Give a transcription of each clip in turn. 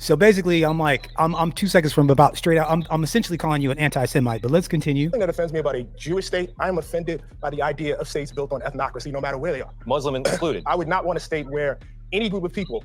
So basically, I'm 2 seconds from about straight out. I'm essentially calling you an anti-Semite, but let's continue. Thing that offends me about a Jewish state, I am offended by the idea of states built on ethnocracy, no matter where they are. Muslim included. I would not want a state where any group of people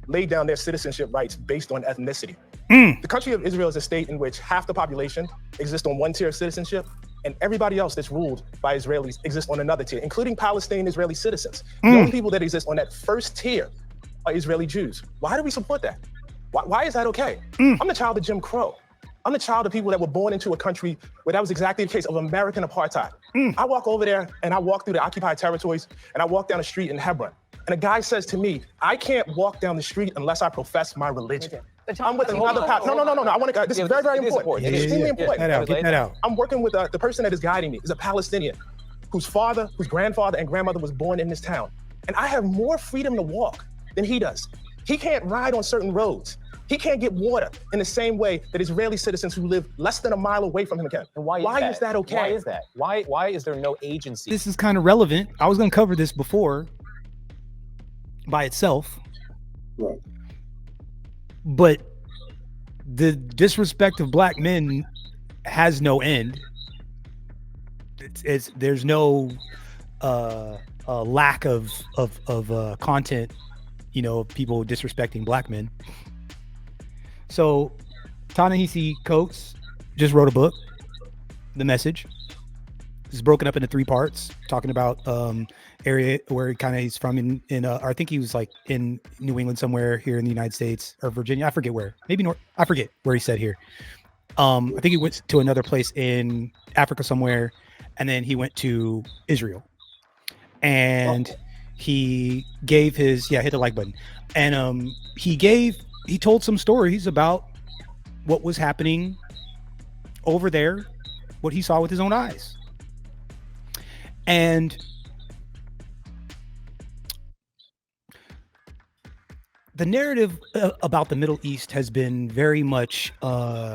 lay down their citizenship rights based on ethnicity. The country of Israel is a state in which half the population exists on one tier of citizenship, and everybody else that's ruled by Israelis exists on another tier, including Palestinian Israeli citizens. The only people that exist on that first tier are Israeli Jews. Why do we support that? Why is that okay? I'm the child of Jim Crow. I'm the child of people that were born into a country where that was exactly the case of American apartheid. I walk over there and I walk through the occupied territories and I walk down the street in Hebron. And a guy says to me, I can't walk down the street unless I profess my religion. I'm with another pastor. No. I want to. This is very, very important. It's extremely important. Get that out. I'm working with the person that is guiding me is a Palestinian whose father, whose grandfather and grandmother was born in this town. And I have more freedom to walk than he does. He can't ride on certain roads. He can't get water in the same way that Israeli citizens who live less than a mile away from him can. And why is that okay? Why is that? Why is there no agency? This is kind of relevant. I was going to cover this before by itself. Right. But the disrespect of black men has no end. There's no lack of content, people disrespecting black men. So Ta-Nehisi Coates just wrote a book, The Message. It's broken up into 3 parts, talking about area where he's from in I think he was like in New England somewhere here in the United States or Virginia. I forget where. Maybe North. I forget where he said here. I think he went to another place in Africa somewhere, and then he went to Israel. And he gave his hit the like button. And he told some stories about what was happening over there, what he saw with his own eyes. And the narrative about the Middle East has been very much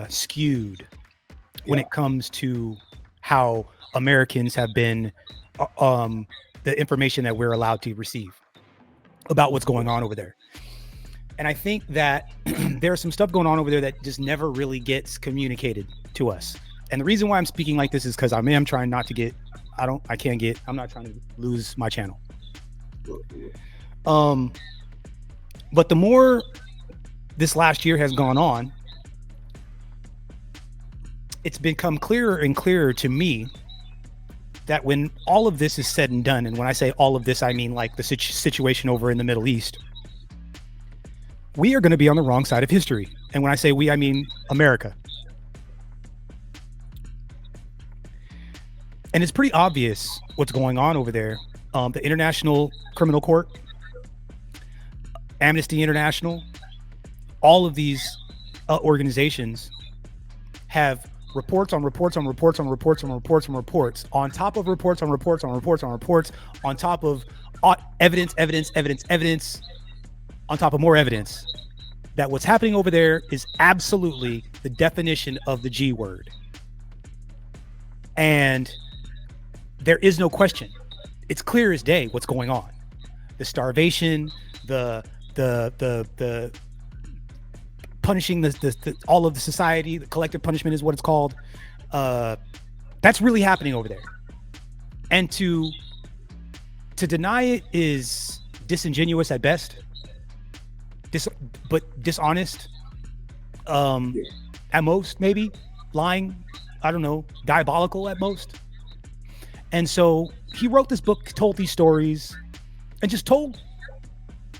skewed when it comes to how Americans have been the information that we're allowed to receive about what's going on over there. And I think that there's some stuff going on over there that just never really gets communicated to us. And the reason why I'm speaking like this is because I am trying not to get, I'm not trying to lose my channel. But the more this last year has gone on, it's become clearer and clearer to me that when all of this is said and done, and when I say all of this, I mean like the situation over in the Middle East, we are going to be on the wrong side of history. And when I say we, I mean America. And it's pretty obvious what's going on over there. The International Criminal Court, Amnesty International, all of these organizations have reports on reports on reports on reports on reports on reports on top of reports on reports on reports on reports on top of evidence on top of more evidence that what's happening over there is absolutely the definition of the G word. And there is no question. It's clear as day what's going on. The starvation, the punishing the all of the society, the collective punishment is what it's called. That's really happening over there. And to deny it is disingenuous at best. But dishonest at most, maybe lying, I don't know, diabolical at most. And so he wrote this book, told these stories, and just told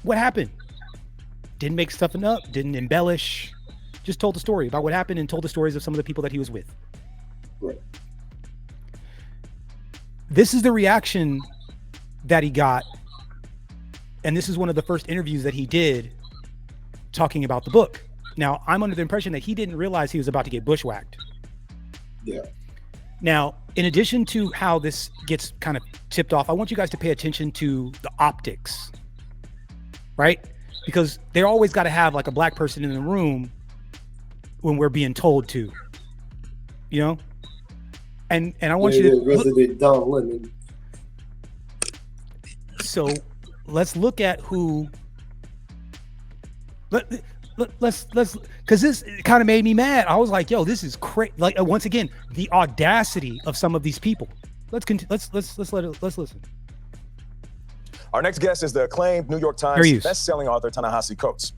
what happened. Didn't make stuff up, didn't embellish, just told the story about what happened and told the stories of some of the people that he was with. Right. This is the reaction that he got. And this is one of the first interviews that he did talking about the book. Now, I'm under the impression that he didn't realize he was about to get bushwhacked. Yeah. Now, in addition to how this gets kind of tipped off, I want you guys to pay attention to the optics, right? Because they're always got to have like a black person in the room when we're being told to, and I want you to resident Don Lemon. So let's look at who. let's because this kind of made me mad. I was like, yo, this is crazy. Like once again, the audacity of some of these people. Let's listen. Our next guest is the acclaimed New York Times best-selling author Ta-Nehisi Coates.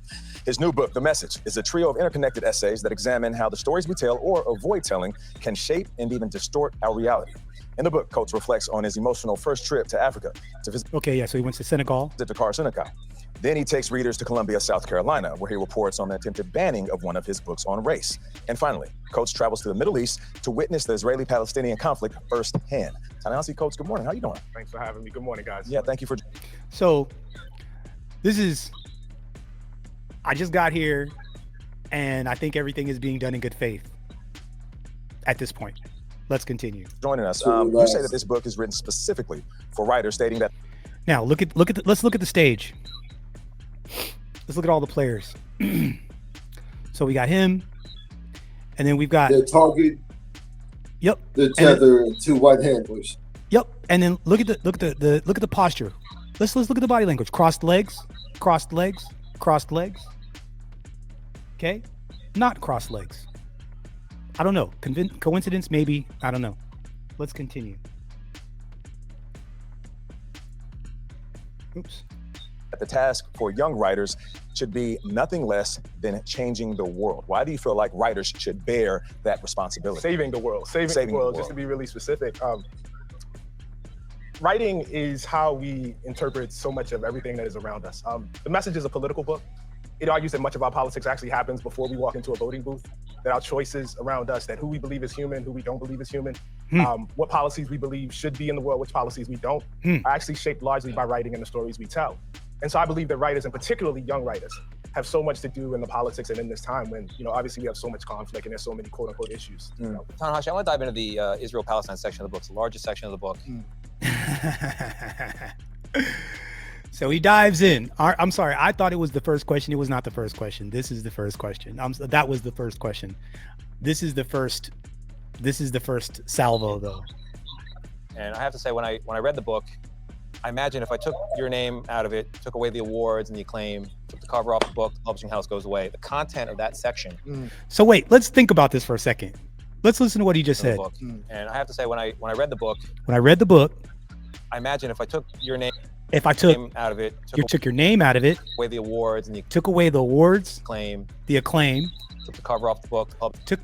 His new book, The Message, is a trio of interconnected essays that examine how the stories we tell or avoid telling can shape and even distort our reality. In the book, Coates reflects on his emotional first trip to Africa to visit. So he went to Senegal. Dakar, Senegal. Then he takes readers to Columbia, South Carolina, where he reports on the attempted banning of one of his books on race. And finally, Coates travels to the Middle East to witness the Israeli-Palestinian conflict firsthand. Ta-Nehisi Coates, good morning. How you doing? Thanks for having me. Good morning, guys. Yeah, thank you for. So I just got here, and I think everything is being done in good faith at this point. Let's continue. Joining us, you say that this book is written specifically for writers, stating that. Now let's look at the stage. Let's look at all the players. So we got him, and then we've got the target. Yep. The tether and two white handlers. Yep. And then look at the posture. Let's look at the body language. Crossed legs. Okay. Not crossed legs. I don't know. Coincidence, maybe. I don't know. Let's continue. Oops. The task for young writers should be nothing less than changing the world. Why do you feel like writers should bear that responsibility? Saving the world. Saving the world, just to be really specific. Writing is how we interpret so much of everything that is around us. The Message is a political book. It argues that much of our politics actually happens before we walk into a voting booth, that our choices around us, that who we believe is human, who we don't believe is human, what policies we believe should be in the world, which policies we don't, are actually shaped largely by writing and the stories we tell. And so I believe that writers, and particularly young writers, have so much to do in the politics and in this time when, obviously we have so much conflict and there's so many quote unquote issues. Ta-Nehisi, I want to dive into the Israel-Palestine section of the book. It's the largest section of the book. So he dives in. I'm sorry. I thought it was the first question. It was not the first question. This is the first question. That was the first question. This is the first salvo though. And I have to say, when I read the book, I imagine if I took your name out of it, took away the awards and the acclaim, took the cover off the book, the publishing house goes away. The content of that section. So wait, let's think about this for a second. Let's listen to what he just said. And I have to say, when I read the book, I imagine if I took your name. If I took out of it, took your name out of it, away the awards and took away the awards, the acclaim, took the cover off the book, publishing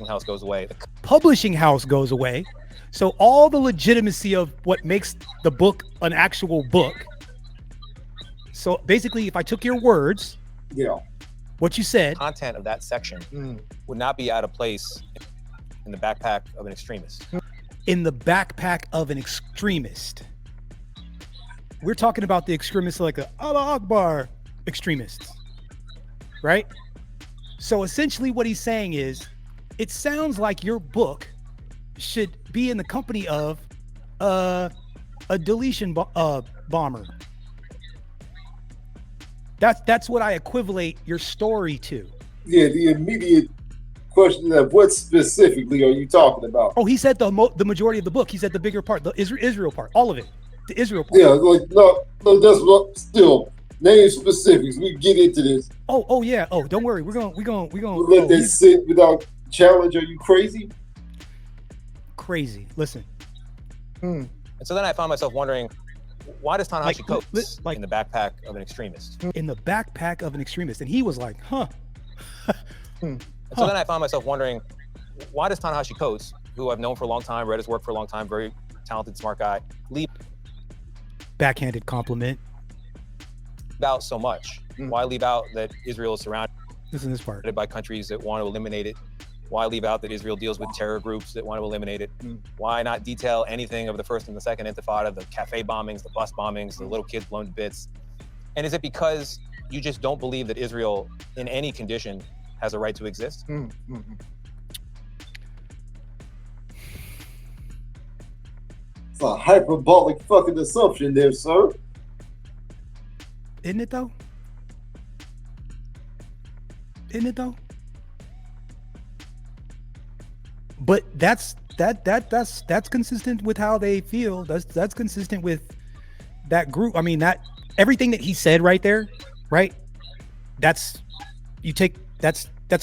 house goes away. The publishing house goes away. So all the legitimacy of what makes the book an actual book. So basically, if I took your words, what you said, content of that section would not be out of place in the backpack of an extremist. In the backpack of an extremist. We're talking about the extremists like the Allah Akbar extremists, right? So essentially what he's saying is, it sounds like your book should be in the company of a deletion bomber. That's what I equivalate your story to. Yeah, the immediate question of what specifically are you talking about? Oh, he said the majority of the book. He said the bigger part, the Israel part, all of it. The Israel part. Yeah, like no, that's what. Still, name specifics. We get into this. Oh yeah. Oh, don't worry. We're going. Let that sit without challenge. Are you crazy? Crazy. Listen. And so then I found myself wondering, why does Ta-Nehisi Coates in the backpack of an extremist? In the backpack of an extremist, and he was like, huh. And so then I found myself wondering, why does Ta-Nehisi Coates, who I've known for a long time, read his work for a long time, very talented, smart guy, leave backhanded compliment out so much? Why leave out that Israel is surrounded this part by countries that want to eliminate it? Why leave out that Israel deals with terror groups that want to eliminate it? Why not detail anything of the first and the second intifada, the cafe bombings, the bus bombings, the little kids blown to bits? And is it because you just don't believe that Israel in any condition has a right to exist? It's a hyperbolic fucking assumption there, sir. Isn't it though? But that's consistent with how they feel. That's consistent with that group. I mean, that everything that he said right there, right? that's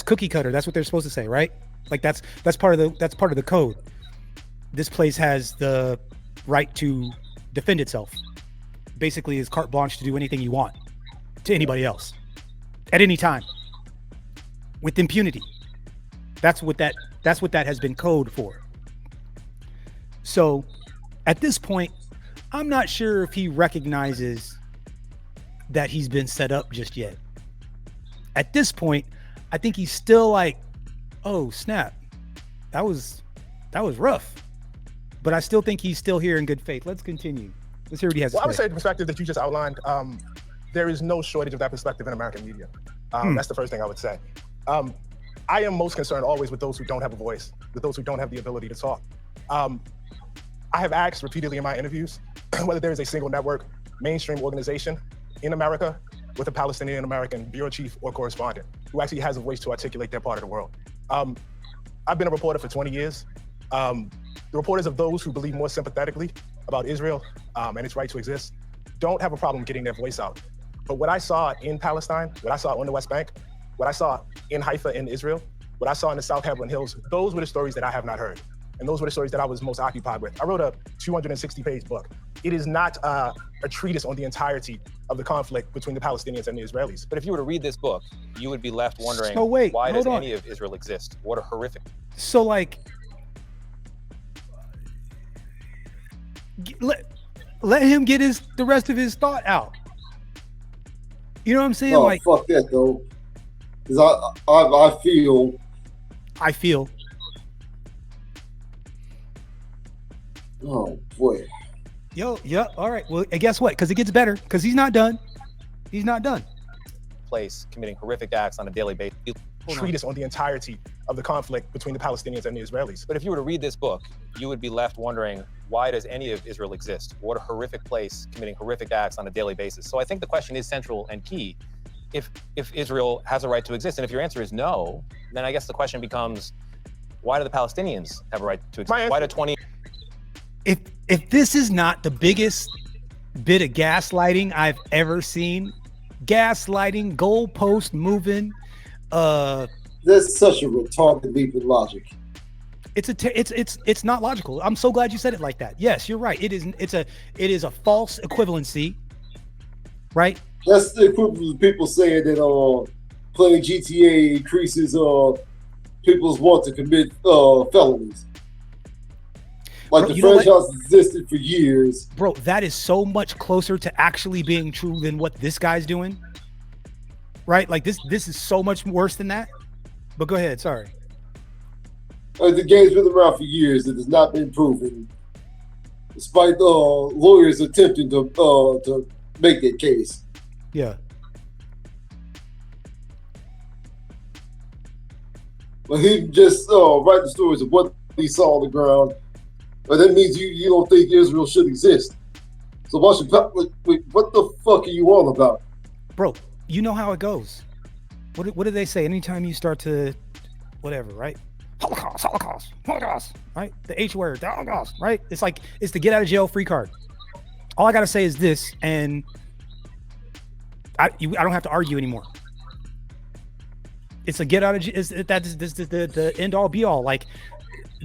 cookie cutter. That's what they're supposed to say, right? Like that's part of the code. This place has the right to defend itself. Basically, is carte blanche to do anything you want to anybody else at any time with impunity. That's what that has been code for. So at this point, I'm not sure if he recognizes that he's been set up just yet. At this point, I think he's still like, oh snap, that was rough. But I still think he's still here in good faith. Let's continue. Let's hear what he has to say. I would say the perspective that you just outlined, there is no shortage of that perspective in American media. That's the first thing I would say. I am most concerned always with those who don't have a voice, with those who don't have the ability to talk. I have asked repeatedly in my interviews whether there is a single network, mainstream organization in America with a Palestinian American bureau chief or correspondent who actually has a voice to articulate their part of the world. I've been a reporter for 20 years. The reporters of those who believe more sympathetically about Israel and its right to exist don't have a problem getting their voice out. But what I saw in Palestine, what I saw on the West Bank, what I saw in Haifa in Israel, what I saw in the South Hebron Hills, those were the stories that I have not heard. And those were the stories that I was most occupied with. I wrote a 260-page book. It is not a treatise on the entirety of the conflict between the Palestinians and the Israelis. But if you were to read this book, you would be left wondering, why does any of Israel exist? What a horrific. So like, let him get the rest of his thought out. You know what I'm saying? No, like, fuck that though. Because I feel. Oh boy. Yo, yeah. All right. Well, and guess what? Because it gets better. Because he's not done. He's not done. Place committing horrific acts on a daily basis. Treatise on the entirety of the conflict between the Palestinians and the Israelis. But if you were to read this book, you would be left wondering, why does any of Israel exist? What a horrific place committing horrific acts on a daily basis. So I think the question is central and key. If Israel has a right to exist, and if your answer is no, then I guess the question becomes, why do the Palestinians have a right to exist? Why do 20? If this is not the biggest bit of gaslighting I've ever seen, gaslighting, goalpost moving, that's such a retarded leap in logic. It's not logical. I'm so glad you said it like that. Yes, you're right. It is a false equivalency, right? That's the equivalent of people saying that playing GTA increases people's want to commit felonies. Like the franchise existed for years. Bro, that is so much closer to actually being true than what this guy's doing. Right? Like this is so much worse than that. But go ahead, sorry. The game's been around for years. It has not been proven, despite lawyers attempting to make that case. Yeah. But he just write the stories of what he saw on the ground. But that means you don't think Israel should exist. So what the fuck are you all about? Bro, you know how it goes. What do they say? Anytime you start to whatever, right? Holocaust, right? The H word, the Holocaust, right? It's the get out of jail free card. All I gotta say is this, and I don't have to argue anymore. It's a get out of jail. That's the end all be all. Like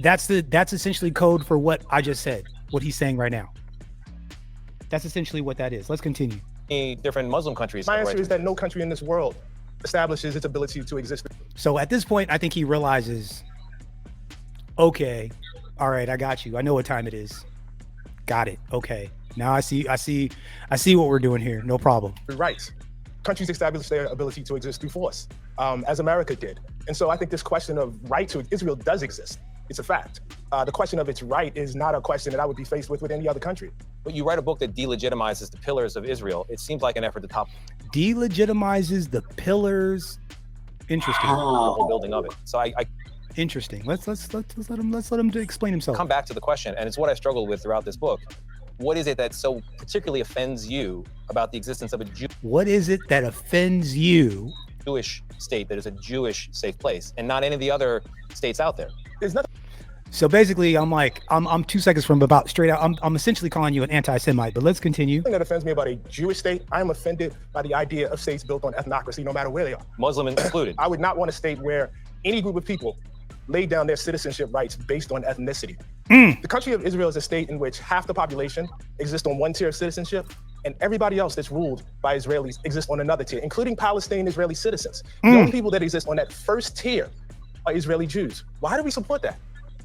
that's essentially code for what I just said. What he's saying right now. That's essentially what that is. Let's continue. Different Muslim countries. My answer is that no country in this world establishes its ability to exist. So at this point, I think he realizes, okay, all right, I got you. I know what time it is. Got it. Okay. Now I see what we're doing here. No problem. Rights. Countries establish their ability to exist through force, as America did. And so I think this question of right to Israel does exist. It's a fact. The question of its right is not a question that I would be faced with any other country. But you write a book that delegitimizes the pillars of Israel. It seems like an effort to top. Delegitimizes the pillars. Interesting. The whole building of it. So I interesting. Let's let him explain himself. Come back to the question, and it's what I struggle with throughout this book. What is it that so particularly offends you about the existence of a What is it that offends you? Jewish state that is a Jewish safe place, and not any of the other states out there? There's nothing. So basically, I'm 2 seconds from about straight out. I'm essentially calling you an anti-Semite, but let's continue. The thing that offends me about a Jewish state, I am offended by the idea of states built on ethnocracy, no matter where they are. Muslim included. I would not want a state where any group of people lay down their citizenship rights based on ethnicity. The country of Israel is a state in which half the population exists on one tier of citizenship, and everybody else that's ruled by Israelis exists on another tier, including Palestinian Israeli citizens. The only people that exist on that first tier are Israeli Jews. Why do we support that?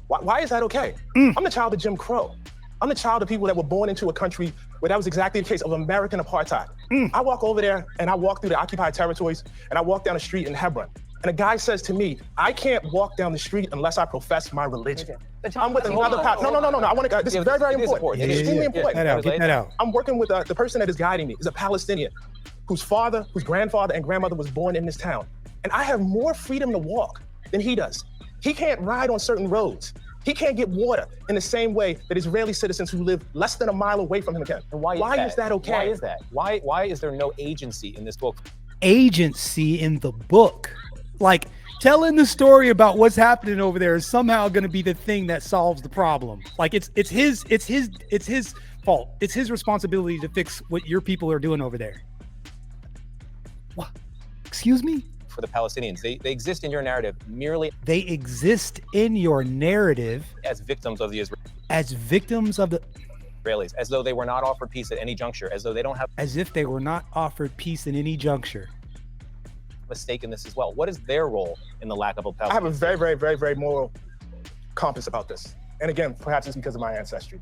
Why is that okay? I'm the child of Jim Crow. I'm the child of people that were born into a country where that was exactly the case of American apartheid. I walk over there and I walk through the occupied territories and I walk down the street in Hebron. And a guy says to me, I can't walk down the street unless I profess my religion. I'm with another pastor. No. I want to. This is very, very important. It's extremely important. Get that out. I'm working with the person that is guiding me is a Palestinian whose father, whose grandfather and grandmother was born in this town. And I have more freedom to walk than he does. He can't ride on certain roads. He can't get water in the same way that Israeli citizens who live less than a mile away from him can. And why is that okay? Why is that? Why is there no agency in this book? Agency in the book. Like telling the story about what's happening over there is somehow going to be the thing that solves the problem. Like it's his fault. It's his responsibility to fix what your people are doing over there. What? Excuse me? For the Palestinians, they exist in your narrative merely. They exist in your narrative as victims of the Israelis. As victims of the Israelis, as though they were not offered peace at any juncture, as though they don't have. As if they were not offered peace in any juncture. A stake in this as well. What is their role in the lack of a Palestinian? I have a very, very, very, very moral compass about this. And again, perhaps it's because of my ancestry.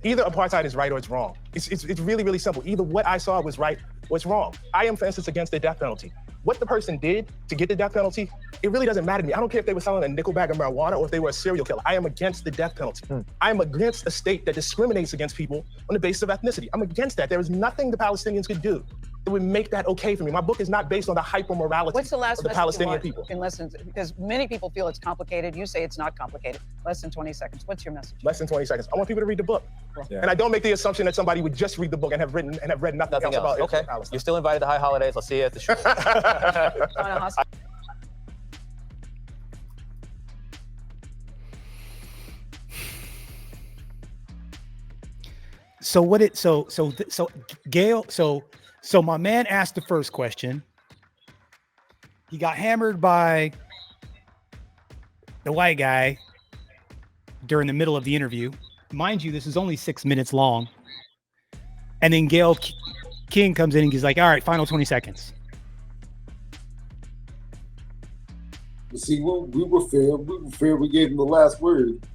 Either apartheid is right or it's wrong. It's really, really simple. Either what I saw was right or it's wrong. I am, for instance, against the death penalty. What the person did to get the death penalty, it really doesn't matter to me. I don't care if they were selling a nickel bag of marijuana or if they were a serial killer. I am against the death penalty. I am against a state that discriminates against people on the basis of ethnicity. I'm against that. There is nothing the Palestinians could do that would make that okay for me. My book is not based on the hyper-morality What's the last of the Palestinian people. In less than, because many people feel it's complicated. You say it's not complicated. Less than 20 seconds. What's your message? Less than 20 seconds. I want people to read the book. Yeah. And I don't make the assumption that somebody would just read the book and have read nothing else about okay. Palestine. You're still invited to High Holidays. I'll see you at the show. Gail, so my man asked the first question. He got hammered by the white guy during the middle of the interview. Mind you, this is only 6 minutes long. And then Gail King comes in and he's like, all right, final 20 seconds. See, we were fair. We gave him the last word.